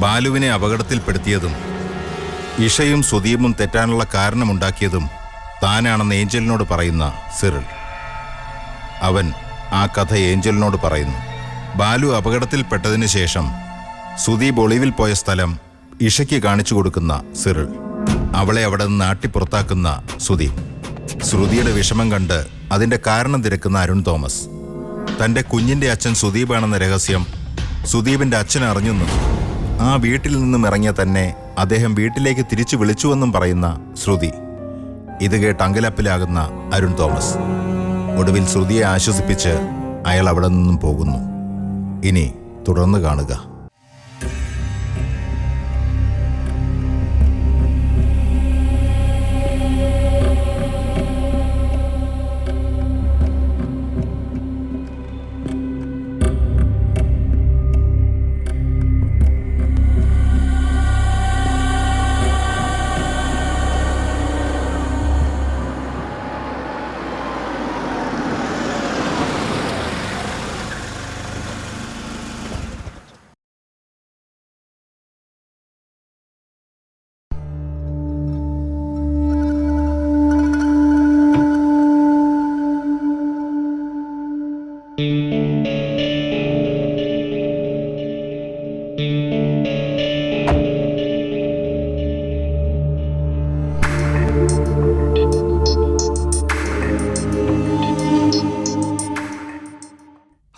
ബാലുവിനെ അപകടത്തിൽപ്പെടുത്തിയതും ഇഷയും സുദീപും തെറ്റാനുള്ള കാരണമുണ്ടാക്കിയതും താനാണെന്ന് ഏഞ്ചലിനോട് പറയുന്ന സിറിൽ. അവൻ ആ കഥ ഏഞ്ചലിനോട് പറയുന്നു. ബാലു അപകടത്തിൽപ്പെട്ടതിന് ശേഷം സുദീപ് ഒളിവിൽ പോയ സ്ഥലം ഇഷയ്ക്ക് കാണിച്ചു കൊടുക്കുന്ന സിറിൽ. അവളെ അവിടെ നിന്ന് നാട്ടിപ്പുറത്താക്കുന്ന സുദീപ്. ശ്രുതിയുടെ വിഷമം കണ്ട് അതിന്റെ കാരണം തിരക്കുന്ന അരുൺ തോമസ്. തന്റെ കുഞ്ഞിന്റെ അച്ഛൻ സുദീപാണെന്ന രഹസ്യം സുദീപിന്റെ അച്ഛൻ അറിഞ്ഞെന്നും ആ വീട്ടിൽ നിന്നും ഇറങ്ങിയ തന്നെ അദ്ദേഹം വീട്ടിലേക്ക് തിരിച്ചു വിളിച്ചുവെന്നും പറയുന്ന ശ്രുതി. ഇത് കേട്ട് അങ്കലപ്പിലാകുന്ന അരുൺ തോമസ്. ഒടുവിൽ ശ്രുതിയെ ആശ്വസിപ്പിച്ച് അയാൾ അവിടെ നിന്നും പോകുന്നു. ഇനി തുടർന്ന് കാണുക.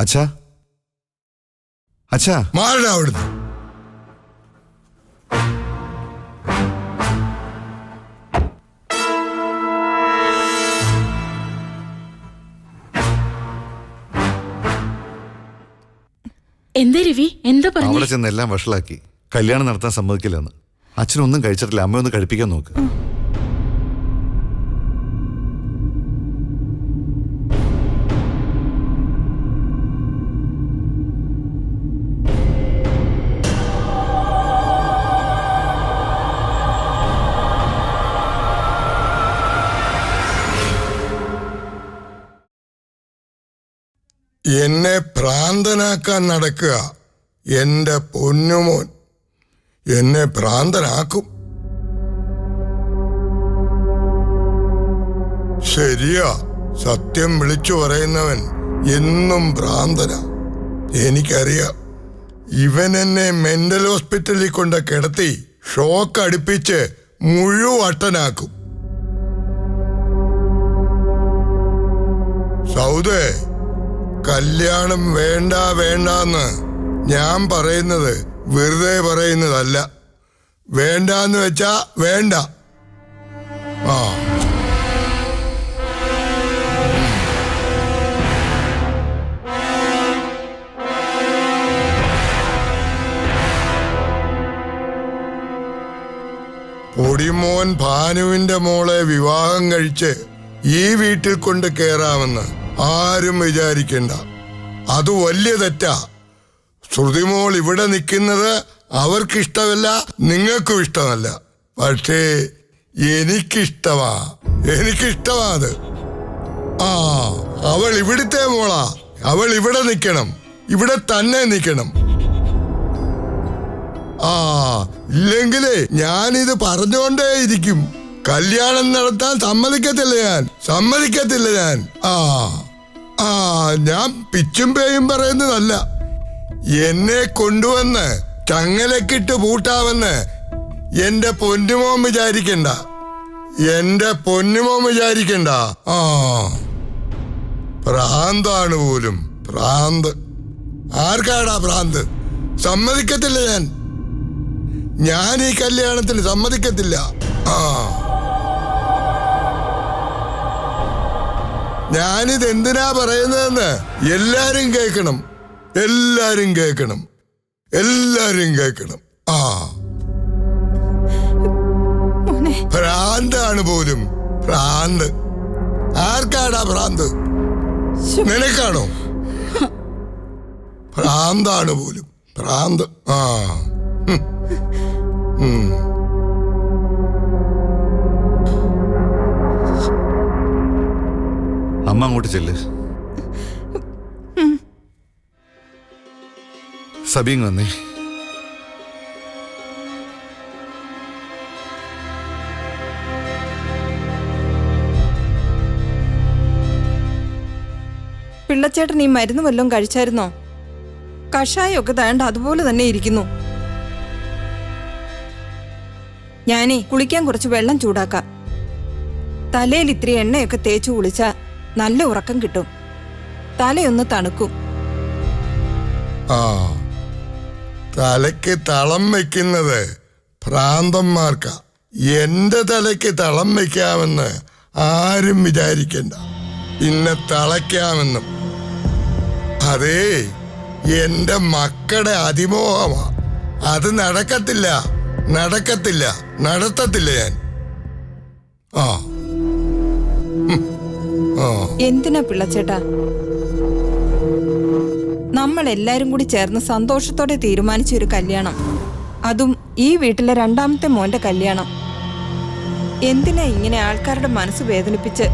അച്ഛാ, അച്ഛാ, മാറടാ അവിടുന്ന്. എന്താ രവി, എന്താ പറഞ്ഞു? അവിടെ ചെന്ന് എല്ലാം വഷളാക്കി. കല്യാണം നടത്താൻ സമ്മതിക്കില്ലെന്ന്. അച്ഛനൊന്നും കഴിച്ചിട്ടില്ല, അമ്മയൊന്ന് കഴിപ്പിക്കാൻ നോക്ക്. എന്നെ ഭ്രാന്തനാക്കാൻ നടക്കുക എന്റെ പൊന്നുമോൻ. എന്നെ ഭ്രാന്തനാക്കും. ശരിയാ, സത്യം വിളിച്ചു പറയുന്നവൻ എന്നും ഭ്രാന്തനാ. എനിക്കറിയാം. ഇവൻ എന്നെ മെന്റൽ ഹോസ്പിറ്റലിൽ കൊണ്ട് കിടത്തി ഷോക്ക് അടുപ്പിച്ച് മുഴുവട്ടനാക്കും. സൗദേ, കല്യാണം വേണ്ട വേണ്ടാന്ന് ഞാൻ പറയുന്നത് വെറുതെ പറയുന്നതല്ല. വേണ്ടാന്ന് വെച്ചാ വേണ്ട. ആ പൊടിമോൻ ഭാനുവിന്റെ മോളെ വിവാഹം കഴിച്ച് ഈ വീട്ടിൽ കൊണ്ട് കയറാമെന്ന് ആരും വിചാരിക്കണ്ട. അത് വലിയ തെറ്റാ. ശ്രുതിമോൾ ഇവിടെ നിൽക്കുന്നത് അവർക്കിഷ്ടമല്ല, നിങ്ങൾക്കും ഇഷ്ടമല്ല. പക്ഷേ എനിക്കിഷ്ടമാ അത്. ആ, അവൾ ഇവിടുത്തെ മോളാ. അവൾ ഇവിടെ നിൽക്കണം, ഇവിടെ തന്നെ നിൽക്കണം. ആ, ഇല്ലെങ്കിലേ ഞാനിത് പറഞ്ഞുകൊണ്ടേയിരിക്കും. കല്യാണം നടത്താൻ സമ്മതിക്കത്തില്ല ഞാൻ. ഞാൻ പിച്ചും പേയും പറയുന്നതല്ല. എന്നെ കൊണ്ടുവന്ന് ചങ്ങലക്കിട്ട് പൂട്ടാമെന്ന് എന്റെ പൊന്നുമോൻ വിചാരിക്കണ്ട. ആ, ഭ്രാന്താണ് പോലും, ഭ്രാന്ത്. ആർക്കാടാ ഭ്രാന്ത്? സമ്മതിക്കത്തില്ല ഞാൻ ഈ കല്യാണത്തിന് സമ്മതിക്കത്തില്ല. ഞാനിത് എന്തിനാ പറയുന്നതെന്ന് എല്ലാരും കേൾക്കണം. ആ, ഭ്രാന്താണ് പോലും, ഭ്രാന്ത്. ആർക്കാടാ ഭ്രാന്ത്? നിനക്കാണോ? ഭ്രാന്താണ് പോലും, ഭ്രാന്ത്. ആ, അമ്മ അങ്ങോട്ട് ചെല്ല്. സബീങ് വന്നേ. പിള്ളച്ചേട്ടൻ ഈ മരുന്ന് വല്ലതും കഴിച്ചായിരുന്നോ? കഷായമൊക്കെ താണ്ട അതുപോലെ തന്നെ ഇരിക്കുന്നു. ഞാനേ കുളിക്കാൻ കുറച്ച് വെള്ളം ചൂടാക്കാം. തലയിൽ ഇത്തിരി എണ്ണയൊക്കെ തേച്ചു കുളിച്ചാ നല്ല ഉറക്കം കിട്ടും. തലയൊന്ന് തണുക്കും. ആ, തലയ്ക്ക് തളം വെക്കുന്നത് ഭ്രാന്തന്മാർക്കാ. എന്റെ തലയ്ക്ക് തളം വെക്കാമെന്ന് ആരും വിചാരിക്കണ്ട. പിന്നെ തളയ്ക്കാമെന്നും. അതേ, എന്റെ മക്കളുടെ അതിമോഹമാ. അത് നടക്കത്തില്ല, നടക്കത്തില്ല, നടത്തത്തില്ല ഞാൻ. ആ ആ എന്തിനാ പിള്ളച്ചേട്ടാ? നമ്മൾ എല്ലാരും കൂടി ചേർന്ന് സന്തോഷത്തോടെ തീരുമാനിച്ച ഒരു കല്യാണം, അതും ഈ വീട്ടിലെ രണ്ടാമത്തെ മോന്റെ കല്യാണം. എന്തിനാ ഇങ്ങനെ ആൾക്കാരുടെ മനസ്സ് വേദനിപ്പിച്ച്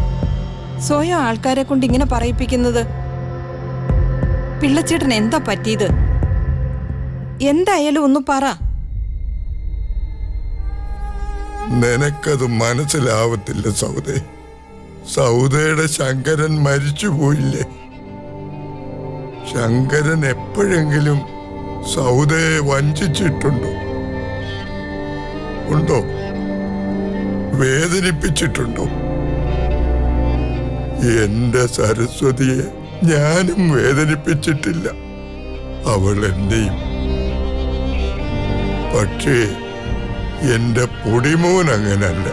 സ്വയം ആൾക്കാരെ കൊണ്ട് ഇങ്ങനെ പറയിപ്പിക്കുന്നത്? പിള്ളച്ചേട്ടൻ എന്താ പറ്റിയത്? എന്തായാലും ഒന്ന് പറ. നിനക്കത് മനസ്സിലാവത്തില്ല സൗദേ. സൗദയുടെ ശങ്കരൻ മരിച്ചുപോയില്ലേ? ശങ്കരൻ എപ്പോഴെങ്കിലും സൗദയെ വഞ്ചിച്ചിട്ടുണ്ടോ? ഉണ്ടോ? വേദനിപ്പിച്ചിട്ടുണ്ടോ? എന്റെ സരസ്വതിയെ ഞാനും വേദനിപ്പിച്ചിട്ടില്ല, അവൾ എന്നെയും. പക്ഷേ എന്റെ പൊടിമോൻ അങ്ങനല്ല.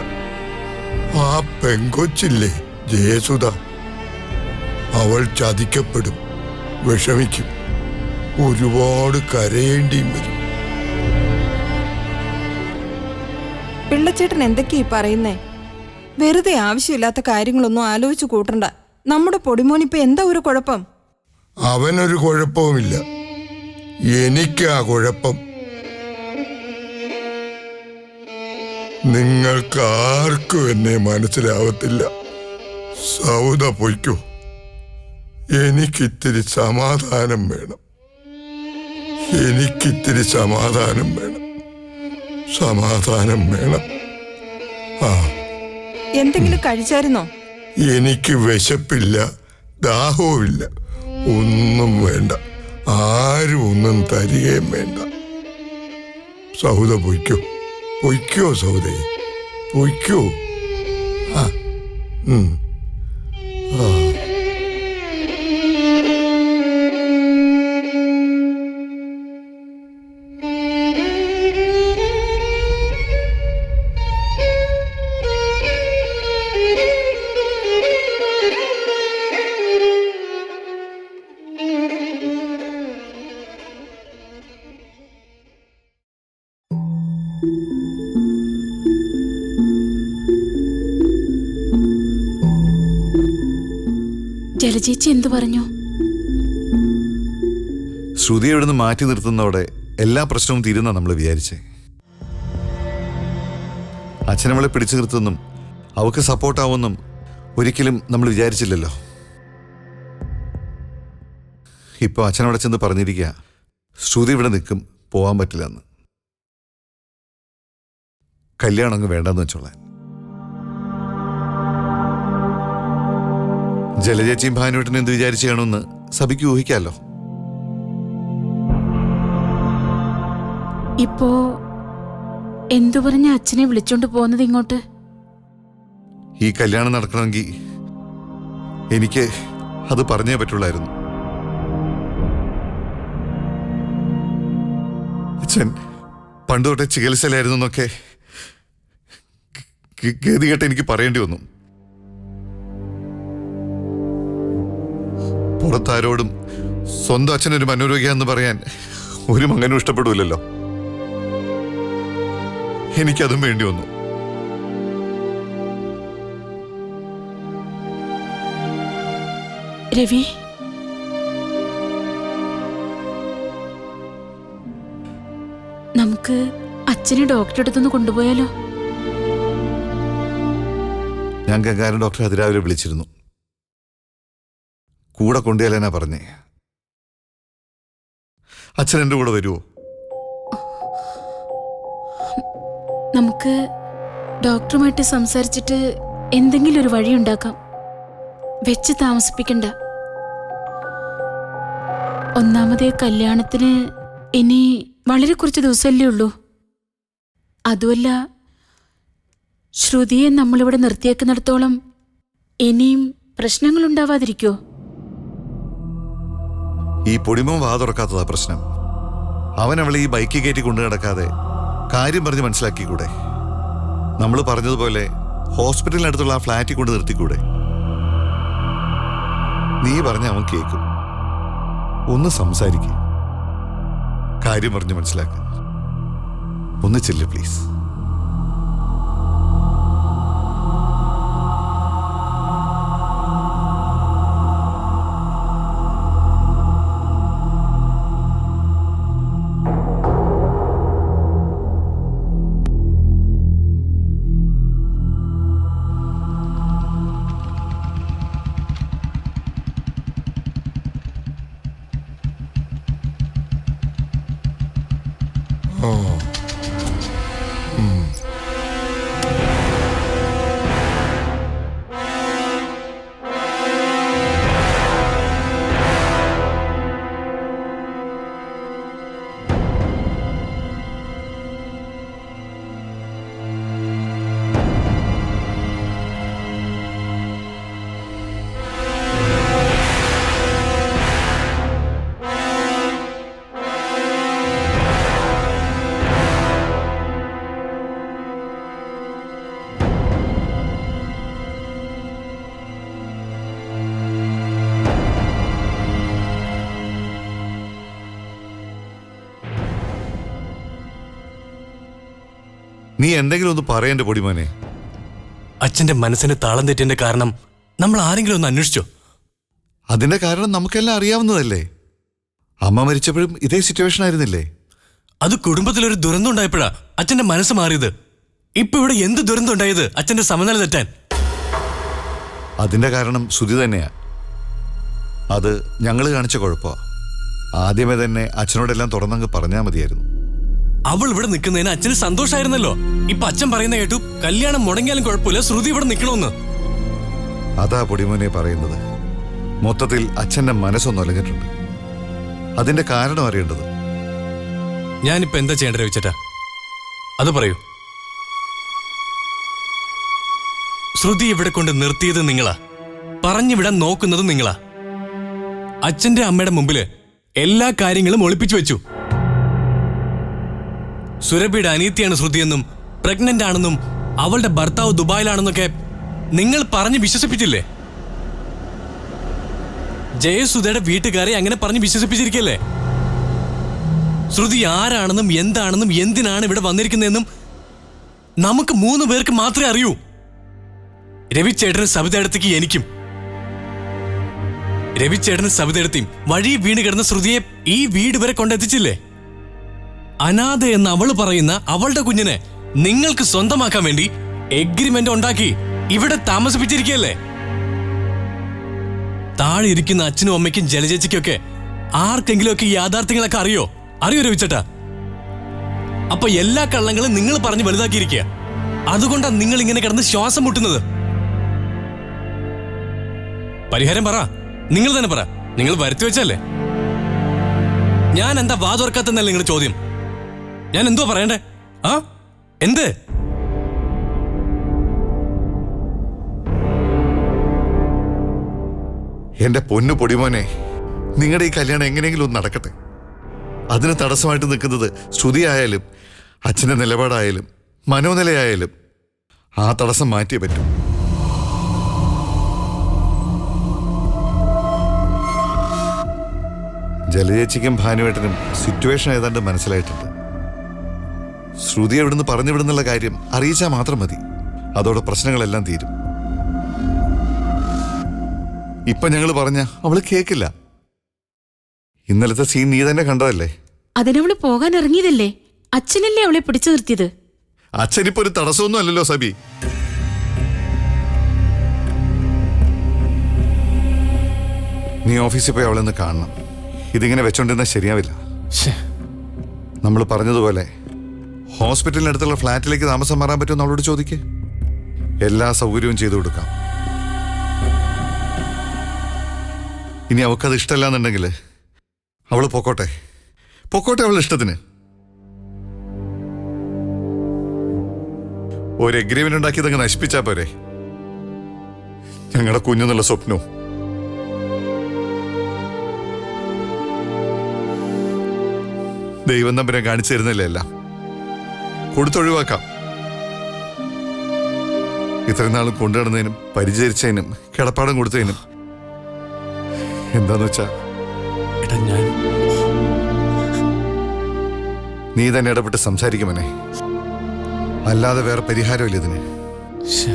ആ പെങ്കൊച്ചില്ലേ ജയസുധ, അവൾ ചതിക്കപ്പെടും, വിഷമിക്കും, ഒരുപാട് കരയേണ്ടിയും വരും. പിള്ളച്ചേട്ടൻ എന്തൊക്കെയാ പറയുന്നേ? വെറുതെ ആവശ്യമില്ലാത്ത കാര്യങ്ങളൊന്നും ആലോചിച്ചു കൂട്ടണ്ട. നമ്മുടെ പൊടിമോനിപ്പോ എന്താ ഒരു കുഴപ്പം? അവനൊരു കുഴപ്പവുമില്ല, എനിക്കാ കുഴപ്പം. നിങ്ങൾക്ക് ആർക്കും എന്നെ മനസ്സിലാവത്തില്ല. സൗദ പൊയ്ക്കോ, എനിക്കിത്തിരി സമാധാനം വേണം. എനിക്കിത്തിരി സമാധാനം വേണം, സമാധാനം വേണം. ആ, എന്തെങ്കിലും കഴിച്ചായിരുന്നോ? എനിക്ക് വിശപ്പില്ല, ദാഹവുമില്ല, ഒന്നും വേണ്ട. ആരും ഒന്നും തരികയും വേണ്ട. സൗദ പൊയ്ക്കോ, പൊയ്ക്കോ സൗദേ, പൊയ്ക്കോ. ആ ആ ജലജേച്ചി എന്തു പറഞ്ഞു? ശ്രുതി എവിടുന്ന് മാറ്റി നിർത്തുന്നതോടെ എല്ലാ പ്രശ്നവും തീരുന്ന നമ്മൾ വിചാരിച്ചേ. അച്ഛനവളെ പിടിച്ചു നിർത്തുന്നും അവൾക്ക് സപ്പോർട്ടാവുമെന്നും ഒരിക്കലും നമ്മൾ വിചാരിച്ചില്ലല്ലോ. ഇപ്പോൾ അച്ഛനവിടെ ചെന്ന് പറഞ്ഞിരിക്കുക ശ്രുതി ഇവിടെ നിൽക്കും, പോകാൻ പറ്റില്ലെന്ന്. കല്യാണം അങ്ങ് വേണ്ടെന്ന് വെച്ചോളാൻ. ജലജേച്ചിയും ഭാനുവേട്ടനും എന്ത് വിചാരിച്ചു കാണുമെന്ന് സഭയ്ക്ക് ഊഹിക്കാമല്ലോ. ഇപ്പോ എന്തു പറഞ്ഞ അച്ഛനെ വിളിച്ചോണ്ട് പോകുന്നത് ഇങ്ങോട്ട്? ഈ കല്യാണം നടക്കണമെങ്കിൽ എനിക്ക് അത് പറഞ്ഞേ പറ്റുള്ളായിരുന്നു. അച്ഛൻ പണ്ട് തൊട്ടേ ചികിത്സയിലായിരുന്നു എന്നൊക്കെ ഗതികെട്ട് എനിക്ക് പറയേണ്ടി വന്നു. പുറത്താരോടും സ്വന്തം അച്ഛനൊരു മനോരോഗിയാന്ന് പറയാൻ ഒരു മകനും ഇഷ്ടപ്പെടില്ലല്ലോ. എനിക്കതും വേണ്ടി വന്നു. രവി, നമുക്ക് അച്ഛനെ ഡോക്ടറെ അടുത്തൊന്ന് കൊണ്ടുപോയാലോ? ഞാൻ ഗംഗാരൻ ഡോക്ടറെ അതിരാവിലെ വിളിച്ചിരുന്നു. കൂടെ കൊണ്ടുചെല്ലാനാ പറഞ്ഞേ. അച്ഛൻ എൻ്റെ കൂടെ വരുമോ? നമുക്ക് ഡോക്ടറുമായിട്ട് സംസാരിച്ചിട്ട് എന്തെങ്കിലും ഒരു വഴി ഉണ്ടാക്കാം. വെച്ച് താമസിപ്പിക്കണ്ട. ഒന്നാമതേ കല്യാണത്തിന് ഇനി വളരെ കുറച്ച് ദിവസമല്ലേ ഉള്ളൂ. അതുമല്ല, ശ്രുതിയെ നമ്മളിവിടെ നിർത്തിയേക്കുന്നിടത്തോളം ഇനിയും പ്രശ്നങ്ങൾ ഉണ്ടാവാതിരിക്കോ? ഈ പൊടിമോൻ വാ തുറക്കാത്തതാ പ്രശ്നം. അവൻ അവളെ ഈ ബൈക്ക് കയറ്റി കൊണ്ടു നടക്കാതെ കാര്യം പറഞ്ഞ് മനസ്സിലാക്കിക്കൂടെ? നമ്മൾ പറഞ്ഞതുപോലെ ഹോസ്പിറ്റലിനടുത്തുള്ള ആ ഫ്ലാറ്റിൽ കൊണ്ട് നിർത്തിക്കൂടെ? നീ പറഞ്ഞ അവൻ കേൾക്കും. ഒന്ന് സംസാരിക്ക, കാര്യം പറഞ്ഞ് മനസ്സിലാക്ക. ഒന്ന് ചെല്ല് പ്ലീസ്. നീ എന്തെങ്കിലും ഒന്ന് പറയേണ്ട പൊടിമോനെ. അച്ഛന്റെ മനസ്സിന് താളം തെറ്റിന്റെ കാരണം നമ്മൾ ആരെങ്കിലും ഒന്ന് അന്വേഷിച്ചോ? അതിന്റെ കാരണം നമുക്കെല്ലാം അറിയാവുന്നതല്ലേ. അമ്മ മരിച്ചപ്പോഴും ഇതേ സിറ്റുവേഷൻ ആയിരുന്നില്ലേ? അത് കുടുംബത്തിലൊരു ദുരന്തം ഉണ്ടായപ്പോഴാ അച്ഛന്റെ മനസ്സ് മാറിയത്. ഇപ്പൊ ഇവിടെ എന്ത് ദുരന്തം ഉണ്ടായത് അച്ഛന്റെ സമനില തെറ്റാൻ? അതിന്റെ കാരണം ശ്രുതി തന്നെയാ. അത് ഞങ്ങൾ കാണിച്ച കുഴപ്പമാ. ആദ്യമേ തന്നെ അച്ഛനോടെല്ലാം തുറന്നങ്ങ് പറഞ്ഞാൽ മതിയായിരുന്നു. അവൾ ഇവിടെ നിൽക്കുന്നതിന് അച്ഛന് സന്തോഷമായിരുന്നല്ലോ. ഇപ്പൊ അച്ഛൻ പറയുന്ന കേട്ടു കല്യാണം മുടങ്ങിയാലും കുഴപ്പമില്ല, ശ്രുതി ഇവിടെ നിൽക്കണമെന്ന്. അതാ പൊടിമോനെ പറയുന്നത്. മൊത്തത്തിൽ അച്ഛന്റെ മനസ്സൊന്നും അലഞ്ഞിട്ടുണ്ട്. അതിന്റെ കാരണം അറിയേണ്ടത്. ഞാനിപ്പോ എന്താ ചെയ്യേണ്ട രവിച്ചേട്ടാ, അത് പറയൂ. ശ്രുതി ഇവിടെ കൊണ്ട് നിർത്തിയത് നിങ്ങളാ, പറഞ്ഞുവിടാൻ നോക്കുന്നത് നിങ്ങളാ. അച്ഛന്റെ അമ്മയുടെ മുമ്പില് എല്ലാ കാര്യങ്ങളും ഒളിപ്പിച്ചു വെച്ചു. സുരഭിയുടെ അനിയത്തിയാണ് ശ്രുതിയെന്നും പ്രഗ്നന്റ് ആണെന്നും അവളുടെ ഭർത്താവ് ദുബായിലാണെന്നൊക്കെ നിങ്ങൾ പറഞ്ഞ് വിശ്വസിപ്പിച്ചില്ലേ? ജയസുധയുടെ വീട്ടുകാരെ അങ്ങനെ പറഞ്ഞ് വിശ്വസിപ്പിച്ചിരിക്കല്ലേ? ശ്രുതി ആരാണെന്നും എന്താണെന്നും എന്തിനാണ് ഇവിടെ വന്നിരിക്കുന്നതെന്നും നമുക്ക് 3 പേർക്ക് മാത്രമേ അറിയൂ. രവിച്ചേട്ടനും സവിതയെടുത്തേക്ക് എനിക്കും. രവിച്ചേട്ടനും സവിതയെടുത്തേയും വഴി വീണ് കിടന്ന ശ്രുതിയെ ഈ വീട് വരെ കൊണ്ടെത്തിച്ചില്ലേ? അനാഥ എന്ന് അവള് പറയുന്ന അവളുടെ കുഞ്ഞിനെ നിങ്ങൾക്ക് സ്വന്തമാക്കാൻ വേണ്ടി എഗ്രിമെന്റ് ഉണ്ടാക്കി ഇവിടെ താമസിപ്പിച്ചിരിക്കുകയല്ലേ? താഴെ ഇരിക്കുന്ന അച്ഛനും അമ്മയ്ക്കും ജലചേച്ചിക്കൊക്കെ ആർക്കെങ്കിലുമൊക്കെ ഈ യാഥാർത്ഥ്യങ്ങളൊക്കെ അറിയോ രവിച്ചേട്ടാ? അപ്പൊ എല്ലാ കള്ളങ്ങളും നിങ്ങൾ പറഞ്ഞ് വലുതാക്കിയിരിക്കുക. അതുകൊണ്ടാണ് നിങ്ങൾ ഇങ്ങനെ കിടന്ന് ശ്വാസം മുട്ടുന്നത്. പരിഹാരം പറ, നിങ്ങൾ തന്നെ പറ. നിങ്ങൾ വരുത്തി വെച്ചല്ലേ? ഞാൻ എന്താ വാ തുറക്കാത്തെന്നല്ല നിങ്ങളുടെ ചോദ്യം. ഞാൻ എന്തോ പറയണ്ടേ? എന്ത്? എന്റെ പൊന്നു പൊടിമോനെ, നിങ്ങളുടെ ഈ കല്യാണം എങ്ങനെയെങ്കിലും ഒന്ന് നടക്കട്ടെ. അതിന് തടസ്സമായിട്ട് നിൽക്കുന്നത് ശ്രുതിയായാലും അച്ഛന്റെ നിലപാടായാലും മനോനിലയായാലും ആ തടസ്സം മാറ്റിയേ പറ്റൂ. ജലചേച്ചിക്കും ഭാനുവേട്ടനും സിറ്റുവേഷൻ ഏതാണ്ട് മനസ്സിലായിട്ടുണ്ട്. ശ്രുതി എവിടുന്ന് പറഞ്ഞു വിടുന്നുള്ള കാര്യം അറിയിച്ചാൽ മാത്രം മതി. അതോടെ പ്രശ്നങ്ങളെല്ലാം തീരും. ഇപ്പൊ ഞങ്ങൾ പറഞ്ഞ അവള് കേക്കില്ല. ഇന്നലത്തെ സീൻ നീ തന്നെ കണ്ടതല്ലേ? അതിനവള് പോകാൻ ഇറങ്ങിയതല്ലേ? അച്ഛനല്ലേ അവളെ പിടിച്ചു നിർത്തിയത്? അച്ഛനിപ്പോ ഒരു തടസ്സമൊന്നും അല്ലല്ലോ സബി. നീ ഓഫീസിൽ പോയി അവളെന്ന് കാണണം. ഇതിങ്ങനെ വെച്ചോണ്ടിരുന്നാൽ ശരിയാവില്ല. നമ്മൾ പറഞ്ഞതുപോലെ ഹോസ്പിറ്റലിനടുത്തുള്ള ഫ്ലാറ്റിലേക്ക് താമസം മാറാൻ പറ്റുമെന്ന് അവളോട് ചോദിക്കേ. എല്ലാ സൗകര്യവും ചെയ്തു കൊടുക്കാം. ഇനി അവൾക്കത് ഇഷ്ടമല്ല എന്നുണ്ടെങ്കിൽ അവള് പൊക്കോട്ടെ അവളുടെ ഇഷ്ടത്തിന്. ഒരു എഗ്രിമെന്റ് ഉണ്ടാക്കിയതങ്ങ് നശിപ്പിച്ചാ പോരെ. ഞങ്ങളുടെ കുഞ്ഞെന്നുള്ള സ്വപ്നവും. ദൈവം തമ്പുരാൻ കാണിച്ചു തരുന്നില്ല എല്ലാം. കൊടുത്തൊഴിവാക്കാം. ഇത്രയും നാളും കൊണ്ടുനടന്നതിനും പരിചരിച്ചതിനും കിടപ്പാടം കൊടുത്തതിനും എന്താന്ന് വെച്ചാ എടാ ഞാൻ നീ തന്നെ ഇടപെട്ട് സംസാരിക്കുമനെ. അല്ലാതെ വേറെ പരിഹാരമില്ല ഇതിന്. ശ്ശെ.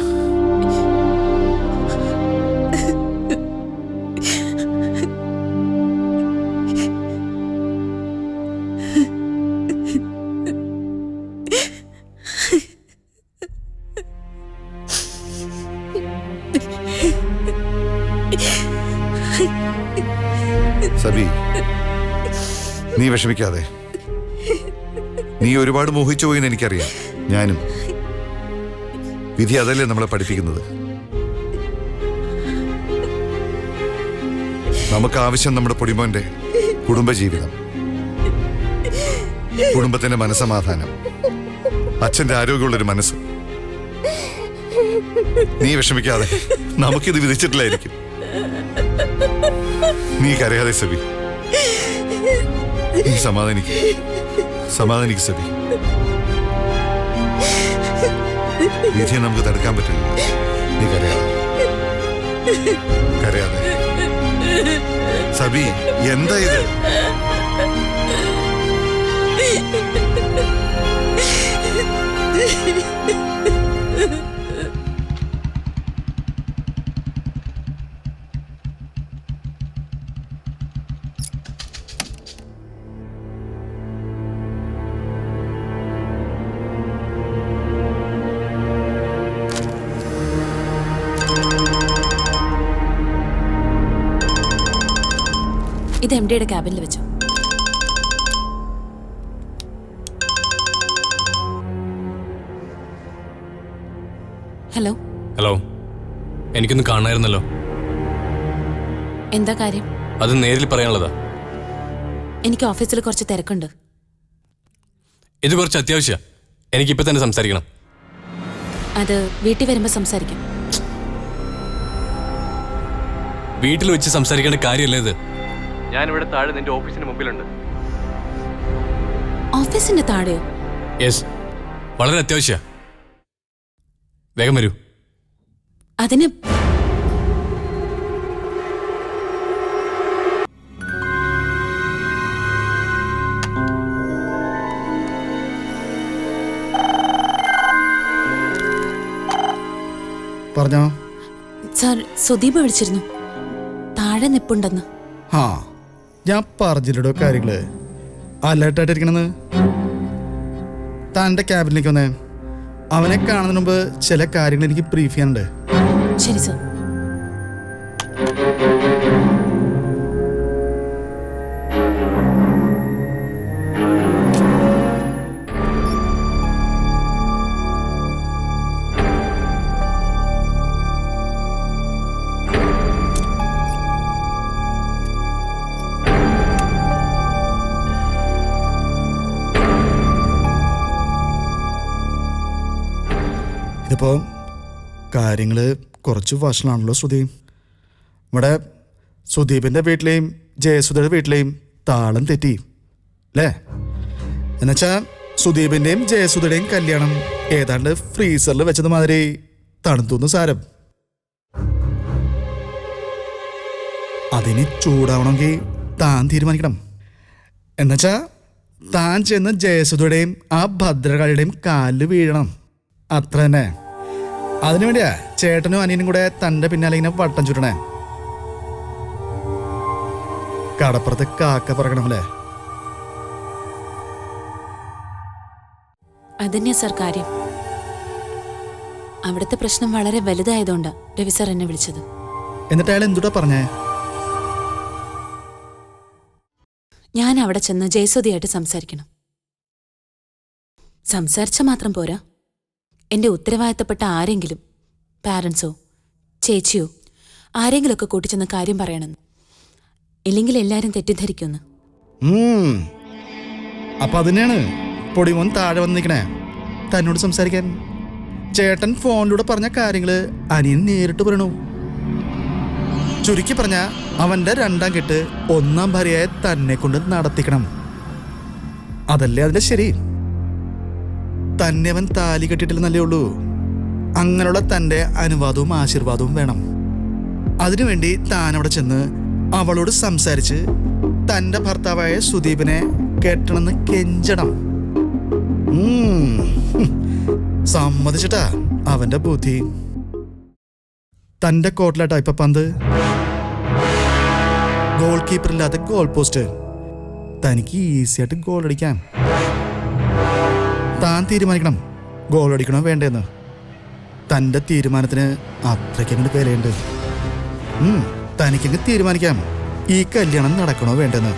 സബി, നീ വിഷമിക്കാതെ. നീ ഒരുപാട് മോഹിച്ചു പോയിന്ന് എനിക്കറിയാം. ഞാനും. വിധി അതല്ലേ നമ്മളെ പഠിപ്പിക്കുന്നത്. നമുക്ക് ആവശ്യം നമ്മുടെ പൊടിമോന്റെ കുടുംബജീവിതം, കുടുംബത്തിന്റെ മനസ്സമാധാനം, അച്ഛന്റെ ആരോഗ്യമുള്ളൊരു മനസ്സ്. നീ വിഷമിക്കാതെ. നമുക്കിത് വിധിച്ചിട്ടില്ലായിരിക്കും. നീ കരയാതെ സബി. നീ സമാധാനിക്ക് സബി. വിധിയെ നമുക്ക് തടുക്കാൻ പറ്റില്ല. നീ കരയാതെ സബി. എന്താ ഇത്? ഇത് MD-യുടെ ക്യാബിനിൽ വെച്ചു. ഹലോ. ഹലോ, എനിക്കൊന്ന് കാണായിരുന്നല്ലോ. എന്താ കാര്യം? അത് നേരിൽ പറയാനുള്ളതാ. എനിക്ക് ഓഫീസിൽ കുറച്ച് തിരക്കുണ്ട്. ഇത് കുറച്ച് അത്യാവശ്യ. എനിക്കിപ്പോ തന്നെ സംസാരിക്കണം. അത് വീട്ടിൽ വരുമ്പോ സംസാരിക്കാം. വീട്ടിൽ വെച്ച് സംസാരിക്കേണ്ട കാര്യമല്ലേ ഇത്? ഞാനിവിടെ താഴെ നിന്റെ ഓഫീസിന് മുമ്പിലുണ്ട്. ഓഫീസിന്റെ താഴെയോ? യെസ്, വളരെ അത്യാവശ്യ. വേഗം വരൂ. അതിന് പറഞ്ഞോ. സാർ, സുദീപ് വിളിച്ചിരുന്നു. താഴെ നിപ്പുണ്ടെന്ന്. ആ, ഞാൻ പറഞ്ഞില്ലടോ കാര്യങ്ങള് അലേർട്ടായിട്ടിരിക്കണെന്ന്. തൻ്റെ ക്യാബിനിലേക്ക് വന്നേ. അവനെ കാണുന്നതിന് മുമ്പ് ചില കാര്യങ്ങൾ എനിക്ക് ബ്രീഫ് ചെയ്യാനുണ്ട്. ശരി സാർ. ഇതിപ്പോൾ കാര്യങ്ങൾ കുറച്ച് വഷളാണല്ലോ ശ്രുതി. ഇവിടെ സുദീപിൻ്റെ വീട്ടിലെയും ജയസുധയുടെ വീട്ടിലെയും താളം തെറ്റി അല്ലേ? എന്നുവെച്ചാൽ സുദീപിൻ്റെയും ജയസുധയുടെയും കല്യാണം ഏതാണ്ട് ഫ്രീസറിൽ വെച്ചത് മാതിരി തണുത്തുന്നു സാരം. അതിന് ചൂടാവണമെങ്കിൽ താൻ തീരുമാനിക്കണം. എന്നുവെച്ചാൽ താൻ ചെന്ന് ജയസുധയുടെയും ആ ഭദ്രകാളിയുടെയും കാലിൽ വീഴണം. അത്ര തന്നെ. അതിനു വേണ്ടിയാ ചേട്ടനും അനിയനും കൂടെ തൻ്റെ പിന്നാലെ ഇങ്ങനെ വട്ടം ചുറ്റണേ. കടപ്പുറത്ത് കാക്ക പറക്കണമല്ലേ? അതന്നെയാ സാർ കാര്യം. അവിടുത്തെ പ്രശ്നം വളരെ വലുതായതുകൊണ്ടാ രവി സാർ എന്നെ വിളിച്ചത്. എന്നിട്ട് അയാൾ എന്തുട്ടാ പറഞ്ഞേ? ഞാൻ അവിടെ ചെന്ന് ജയസുധിയായിട്ട് സംസാരിക്കണം. സംസാരിച്ച മാത്രം പോരാ, എൻ്റെ ഉത്തരവാദിത്തപ്പെട്ട ആരെങ്കിലും, പാരൻസോ ചേച്ചിയോ ആരെങ്കിലുമൊക്കെ കൂട്ടിച്ചെന്ന് കാര്യം പറയണമെന്ന്. ഇല്ലെങ്കിൽ എല്ലാവരും തെറ്റിദ്ധരിക്കുമെന്ന്. അപ്പൊ അതിനെയാണ് പൊടിമോൻ താഴെ വന്നിരിക്കണേ തന്നോട് സംസാരിക്കാൻ. ചേട്ടൻ ഫോണിലൂടെ പറഞ്ഞ കാര്യങ്ങള് അനിയൻ നേരിട്ട് പറയണു. ചുരുക്കി പറഞ്ഞ അവന്റെ രണ്ടാം കെട്ട് ഒന്നാം ഭാര്യയായ തന്നെ കൊണ്ട് നടത്തിക്കണം. അതല്ലേ അതിന്റെ ശരി. തന്നെ അവൻ താലി കെട്ടിട്ടില്ലെന്നല്ലേ ഉള്ളൂ. അങ്ങനെയുള്ള തൻ്റെ അനുവാദവും ആശീർവാദവും വേണം. അതിനുവേണ്ടി താൻ അവിടെ ചെന്ന് അവളോട് സംസാരിച്ച് തൻ്റെ ഭർത്താവായ സുദീപിനെ കെട്ടണമെന്ന് കെഞ്ചണം. സമ്മതിച്ചിട്ടാ അവന്റെ ബുദ്ധി. തൻ്റെ കോട്ടിലാട്ടാ ഇപ്പൊ പന്ത്. ഗോൾ കീപ്പർ ഇല്ലാത്ത ഗോൾ പോസ്റ്റ്. തനിക്ക് ഈസിയായിട്ട് ഗോൾ അടിക്കാം. താൻ തീരുമാനിക്കണം ഗോൾ അടിക്കണോ വേണ്ടെന്ന്. തൻ്റെ തീരുമാനത്തിന് അത്രയ്ക്കങ്ങോട്ട് വിലയുണ്ട്. തനിക്കങ്ങ് തീരുമാനിക്കാം ഈ കല്യാണം നടക്കണോ വേണ്ടെന്ന്.